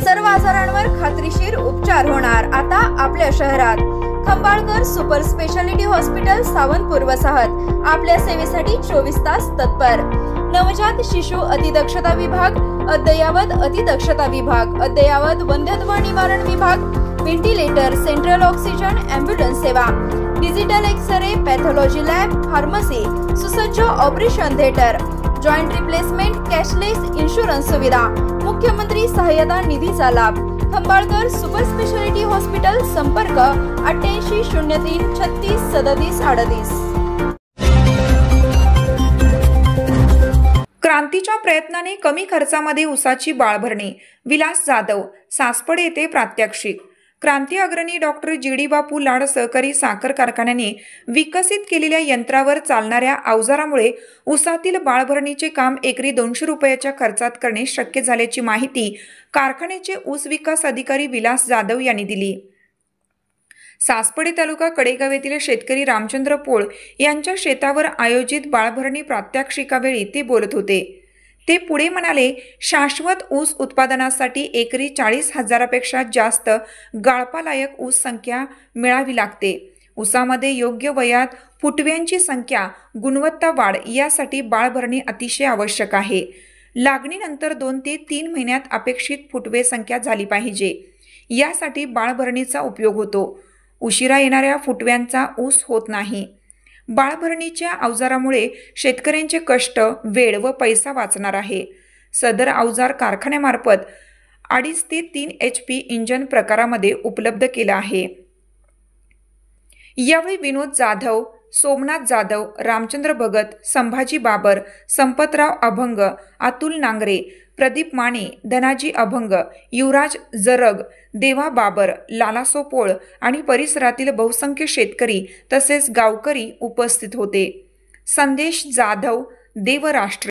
सर्व आजारांवर खात्रीशीर उपचार होणार आता आपल्या शहरात। Khambalkar super speciality hospital Sawantpur वसाहत आपल्या सेवेसाठी 24 तास तत्पर। नवजात शिशु अतिदक्षता विभाग, अद्ययावत अतिदक्षता विभाग, अद्ययावत वंध्यत्व निवारण विभाग, व्हेंटिलेटर, सेंट्रल ऑक्सिजन, एम्ब्युलन्स सेवा, digital X-ray, pathology lab, pharmacy, सुसज्ज operation theatre, joint replacement, cashless insurance सुविधा, मुख्यमंत्री सहायता निधीचा लाभ। खंबाळकर सुपर स्पेशालिटी हॉस्पिटल, संपर्क 88 03 36 37 38। क्रांतीच्या प्रयत्नाने कमी खर्चामध्ये ऊसाची बाळभरणी, विलास जाधव, सासपड येथे प्रात्यक्षिक। क्रांती अग्रणी डॉक्टर जी.डी. बापू लाड सहकारी साखर कारखान्याने विकसित केलेल्या यंत्रावर चालणाऱ्या अवजारामुळे ऊसातील बाळभरणीचे काम एकरी 200 रुपयाच्या खर्चात करणे शक्य झाल्याची माहिती कारखान्याचे ऊस विकास अधिकारी विलास जाधव यांनी दिली। सासपडे तालुका कडेगाव येथील शेतकरी रामचंद्र पोळ यांच्या शेतावर आयोजित बाळभरणी प्रात्यक्षिकावेळी ते बोलत होते। ते पुढे म्हणाले, शाश्वत ऊस उत्पादनासाठी एकरी 40,000पेक्षा जास्त गाळपालायक ऊस संख्या मिळावी लागते। ऊसामध्ये योग्य वयात फुटव्यांची संख्या, गुणवत्ता वाढ यासाठी बाळभरणी अतिशय आवश्यक आहे। लागणीनंतर 2 ते 3 महिन्यात अपेक्षित फुटवे संख्या झाली पाहिजे, यासाठी बाळभरणीचा उपयोग होतो। उशिरा येणाऱ्या फुटव्यांचा ऊस होत नाही। बाळभरणीच्या अवजारामुळे शेतकऱ्यांचे कष्ट, वेळ व पैसा वाचणार आहे। सदर अवजार कारखान्यामार्फत 2.5 ते 3 HP इंजन प्रकारामध्ये उपलब्ध केला आहे। यावेळी विनोद जाधव, सोमनाथ जाधव, रामचंद्र भगत, संभाजी बाबर, संपतराव अभंग, अतुल नांगरे, प्रदीप माने, धनाजी अभंग, युवराज जरग, देवा बाबर, लालासो पोळ आणि परिसरातील बहुसंख्य शेतकरी तसेच गावकरी उपस्थित होते। संदेश जाधव, देवराष्ट्र।